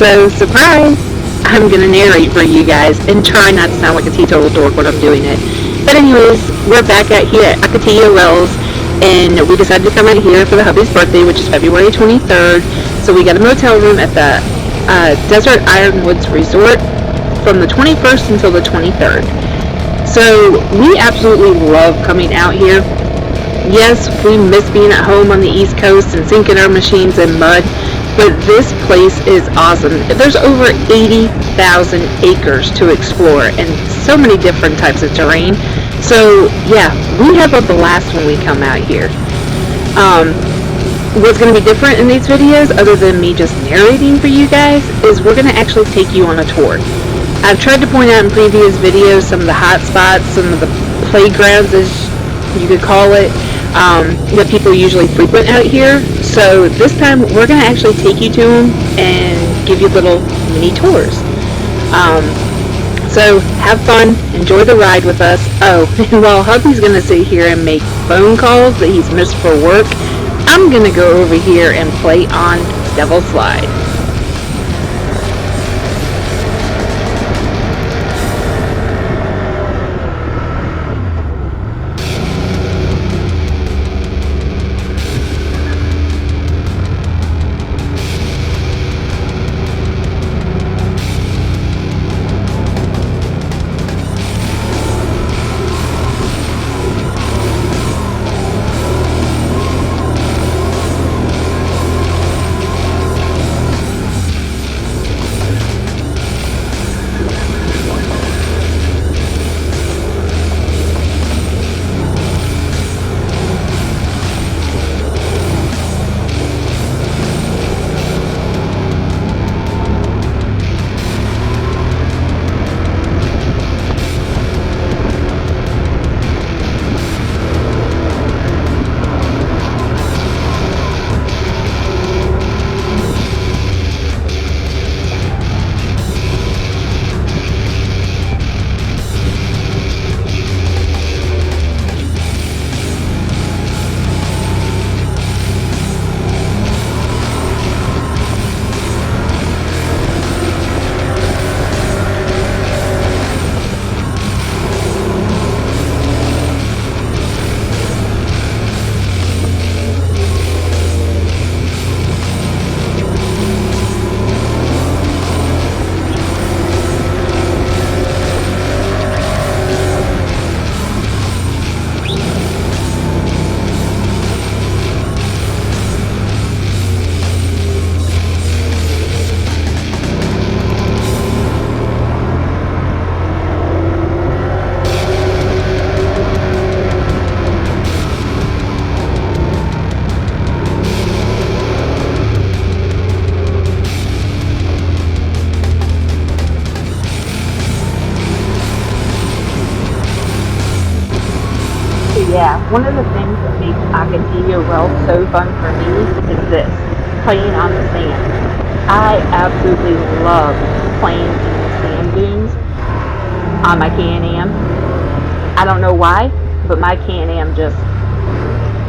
So, surprise! I'm going to narrate for you guys and try not to sound like a teetotal dork when I'm doing it. But anyways, we're back here at Ocotillo Wells, and we decided to come out here for the hubby's birthday, which is February 23rd. So we got a motel room at the Desert Ironwoods Resort from the 21st until the 23rd. So we absolutely love coming out here. Yes, we miss being at home on the East Coast and sinking our machines in mud, but this place is awesome. There's over 80,000 acres to explore and so many different types of terrain. So yeah, we have a blast when we come out here. What's going to be different in these videos, other than me just narrating for you guys, is we're going to actually take you on a tour. I've tried to point out in previous videos some of the hot spots, some of the playgrounds, as you could call it, that people usually frequent out here. So this time we're going to actually take you to them and give you little mini tours. So have fun, enjoy the ride with us. Oh, and while hubby's going to sit here and make phone calls that he's missed for work, I'm going to go over here and play on Devil Slide. Yeah, one of the things that makes Ocotillo Wells so fun for me is this, playing on the sand. I absolutely love playing in the sand dunes on my Can-Am. I don't know why, but my Can-Am just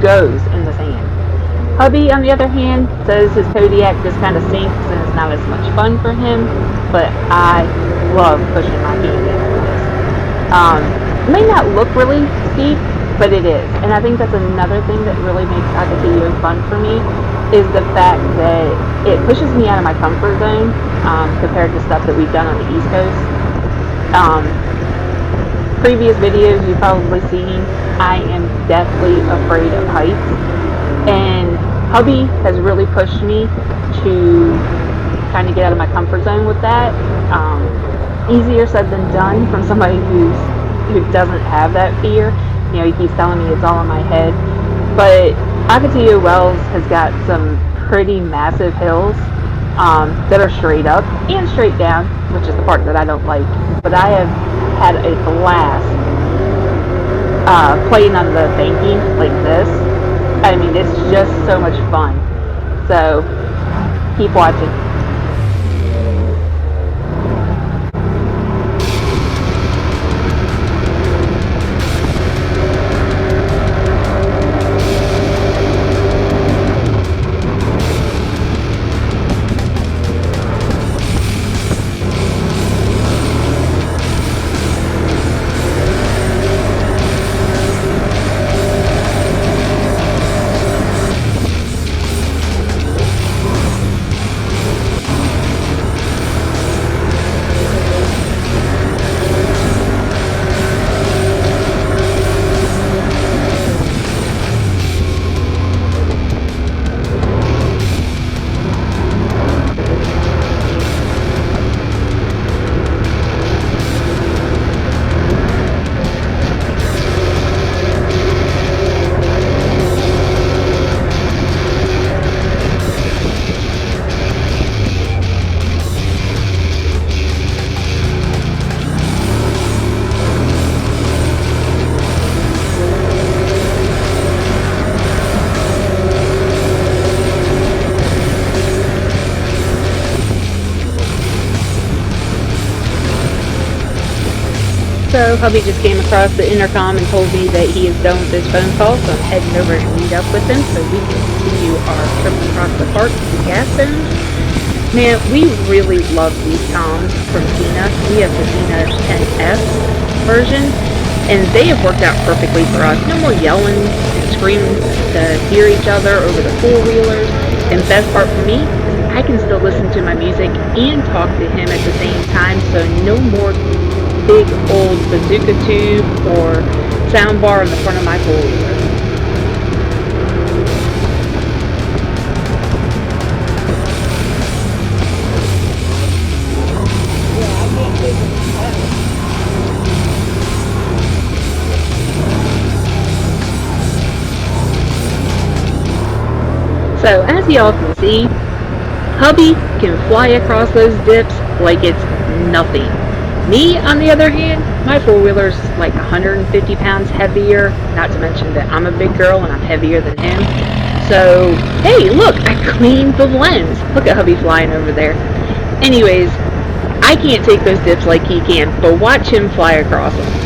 goes in the sand. Hubby, on the other hand, says his Kodiak just kind of sinks and it's not as much fun for him, but I love pushing my Can-Am for this. It may not look really steep, but it is. And I think that's another thing that really makes Ocotillo fun for me, is the fact that it pushes me out of my comfort zone compared to stuff that we've done on the East Coast. Previous videos you've probably seen, I am deathly afraid of heights, and hubby has really pushed me to kind of get out of my comfort zone with that. Easier said than done from somebody who doesn't have that fear. You know, he keeps telling me it's all in my head. But Ocotillo Wells has got some pretty massive hills that are straight up and straight down, which is the part that I don't like. But I have had a blast playing on the banking like this. I mean, it's just so much fun. So, keep watching. hubby just came across the intercom and told me that he is done with his phone call, so I'm heading over to meet up with him so we can continue our trip across the park to the gas stones. Man, we really love these comms from Tina. We have the Tina 10S version, and they have worked out perfectly for us. No more yelling and screaming to hear each other over the four-wheelers. And the best part for me is I can still listen to my music and talk to him at the same time, so no more big old bazooka tube or sound bar in the front of my four-wheeler. So as y'all can see, hubby can fly across those dips like it's nothing. Me, on the other hand, my four-wheeler's like 150 pounds heavier, not to mention that I'm a big girl and I'm heavier than him. So, hey, look, I cleaned the lens. Look at hubby flying over there. Anyways, I can't take those dips like he can, but watch him fly across them.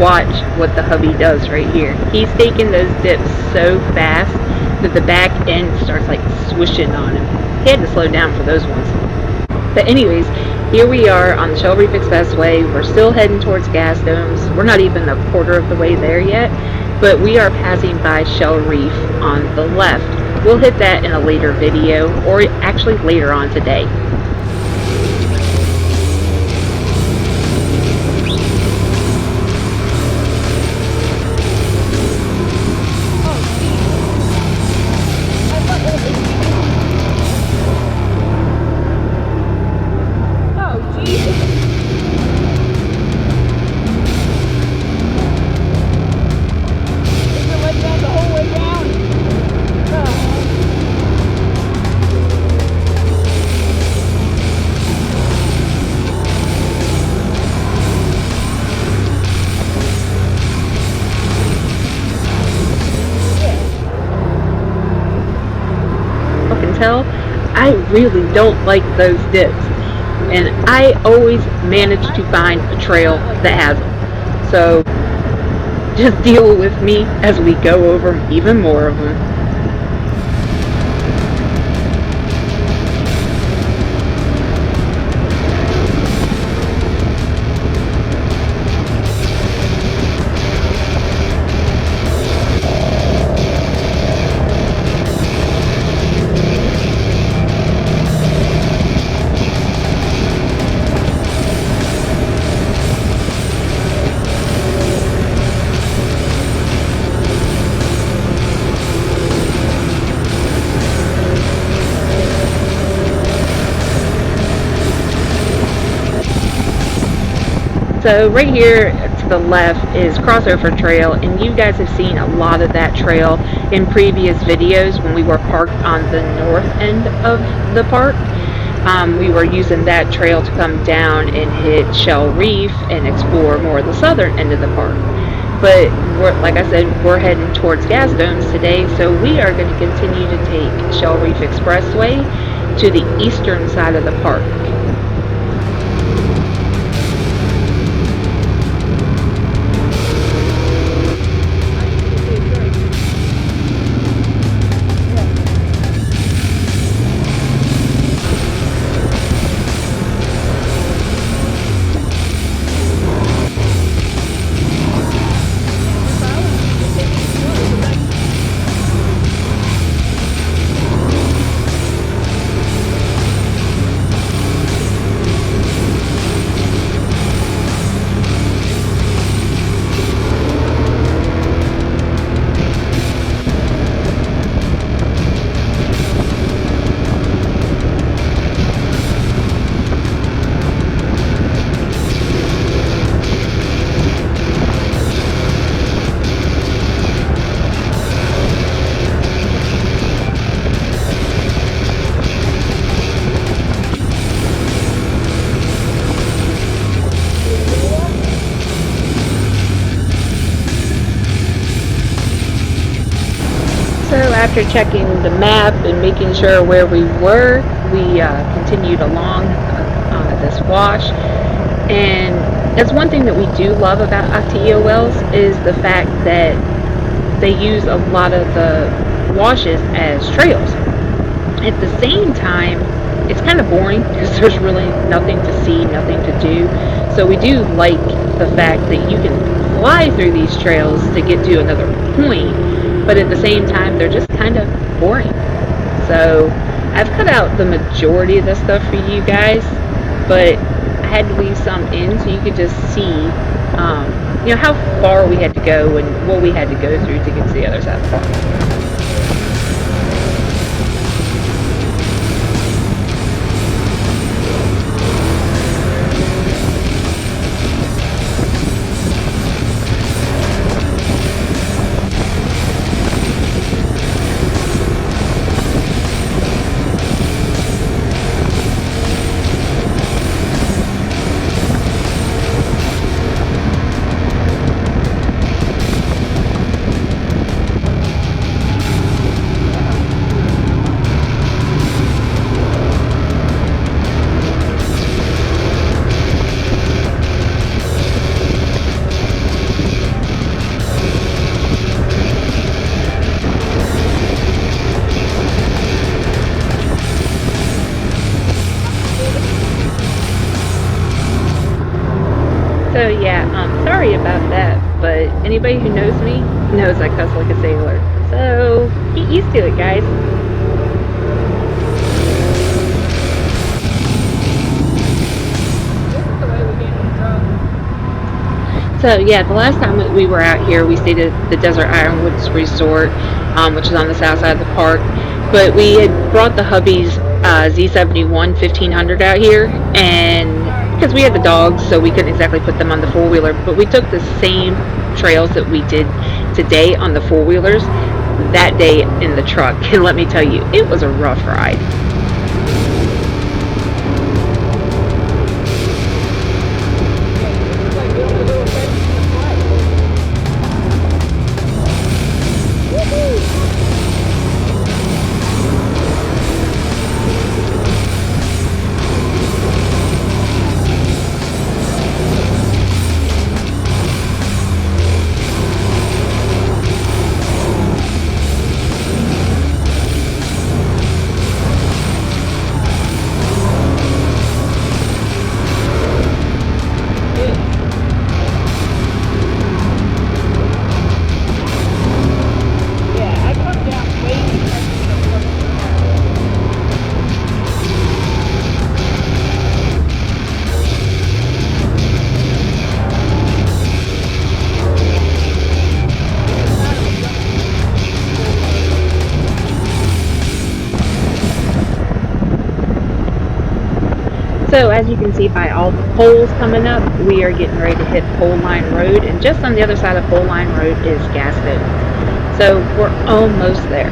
Watch what the hubby does right here. He's taking those dips so fast that the back end starts like swishing on him. He had to slow down for those ones. But anyways, here we are on the Shell Reef Expressway. We're still heading towards gas domes. We're not even a quarter of the way there yet, but we are passing by Shell Reef on the left. We'll hit that in a later video, or actually later on today. I really don't like those dips, and I always manage to find a trail that has them. So just deal with me as we go over even more of them. So right here to the left is Crossover Trail, and you guys have seen a lot of that trail in previous videos when we were parked on the north end of the park. We were using that trail to come down and hit Shell Reef and explore more of the southern end of the park. But like I said, we're heading towards gas domes today, so we are going to continue to take Shell Reef Expressway to the eastern side of the park. after checking the map and making sure where we were, we continued along on this wash. And that's one thing that we do love about Ocotillo Wells is the fact that they use a lot of the washes as trails. At the same time, it's kind of boring because there's really nothing to see, nothing to do. So we do like the fact that you can fly through these trails to get to another point, but at the same time, they're just kind of boring. So I've cut out the majority of the stuff for you guys, but I had to leave some in so you could just see, how far we had to go and what we had to go through to get to the other side of the park. So yeah, sorry about that, but anybody who knows me knows I cuss like a sailor. So get used to it, guys. So yeah, the last time that we were out here, we stayed at the Desert Ironwoods Resort, which is on the south side of the park. But we had brought the hubby's Z71 1500 out here, and because we had the dogs, so we couldn't exactly put them on the four-wheeler, but we took the same trails that we did today on the four-wheelers that day in the truck. And let me tell you, it was a rough ride. So as you can see by all the poles coming up, we are getting ready to hit Pole Line Road, and just on the other side of Pole Line Road is Gas Field. So we're almost there.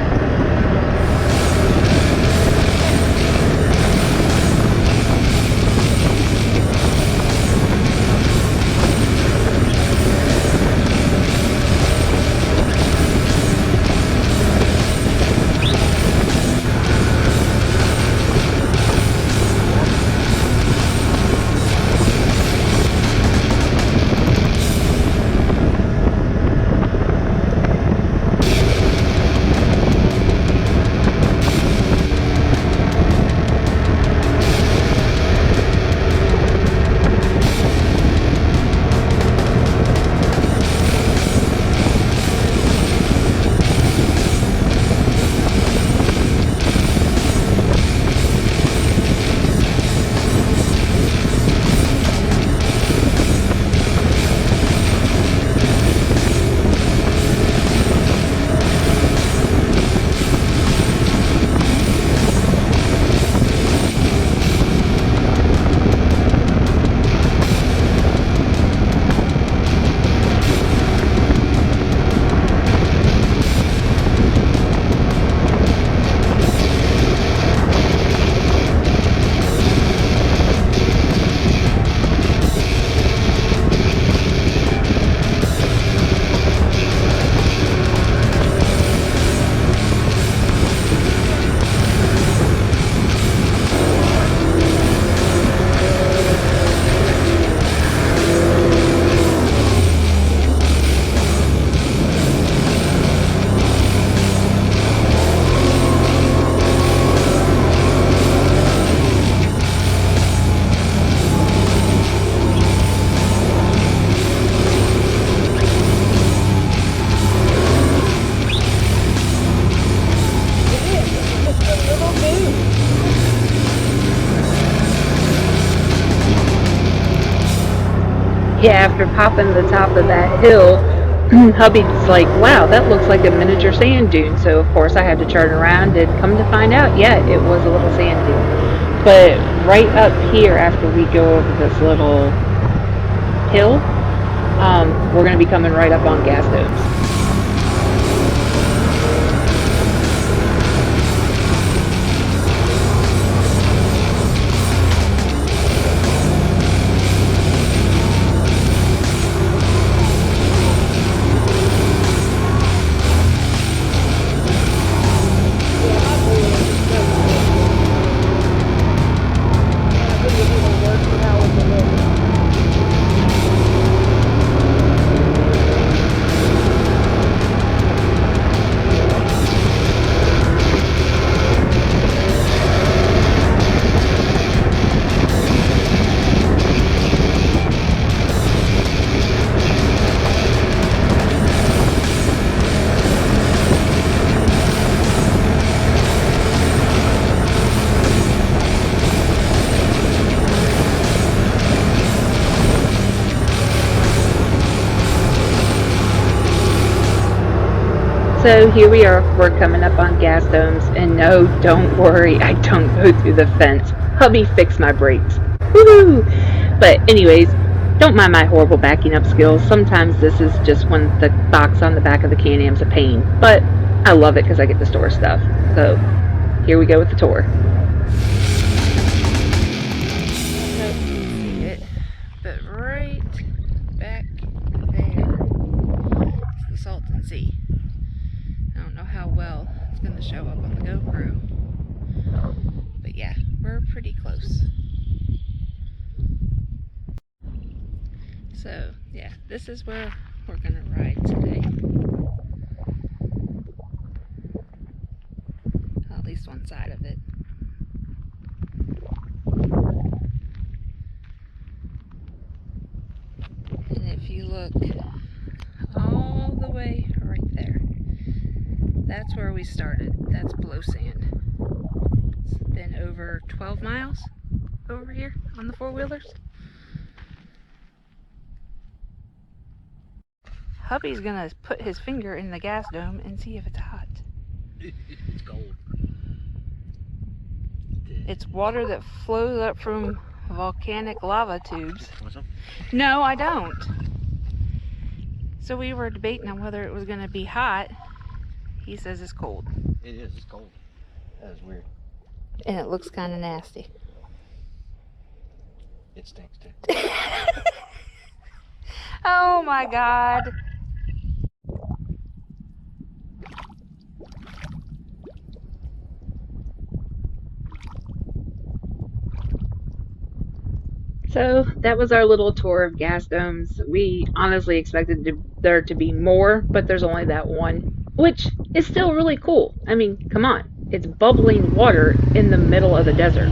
Yeah, after popping the top of that hill, hubby's like, wow, that looks like a miniature sand dune. So, of course, I had to turn around and come to find out, yeah, it was a little sand dune. But right up here, after we go over this little hill, we're going to be coming right up on gas domes. So here we are, we're coming up on gas domes, and no, don't worry, I don't go through the fence. Hubby fixed my brakes. Woohoo! But anyways, don't mind my horrible backing up skills. Sometimes this is just when the box on the back of the Can-Am's a pain. But I love it because I get to store stuff. So here we go with the tour. But right back there is the Salton Sea. I don't know how well it's going to show up on the GoPro, but yeah, we're pretty close. So yeah, this is where we're going to ride today. At least one side of it. And if you look all the way right there, that's where we started. That's Blow Sand. It's been over 12 miles over here on the four-wheelers. Hubby's gonna put his finger in the gas dome and see if it's hot. It's cold. It's water that flows up from volcanic lava tubes. Want some? No, I don't. So we were debating on whether it was gonna be hot. He says it's cold. It is. It's cold. That is weird. And it looks kind of nasty. It stinks too. Oh my God. So that was our little tour of gas domes. We honestly expected there to be more, but there's only that one, which is still really cool. I mean, come on. It's bubbling water in the middle of the desert.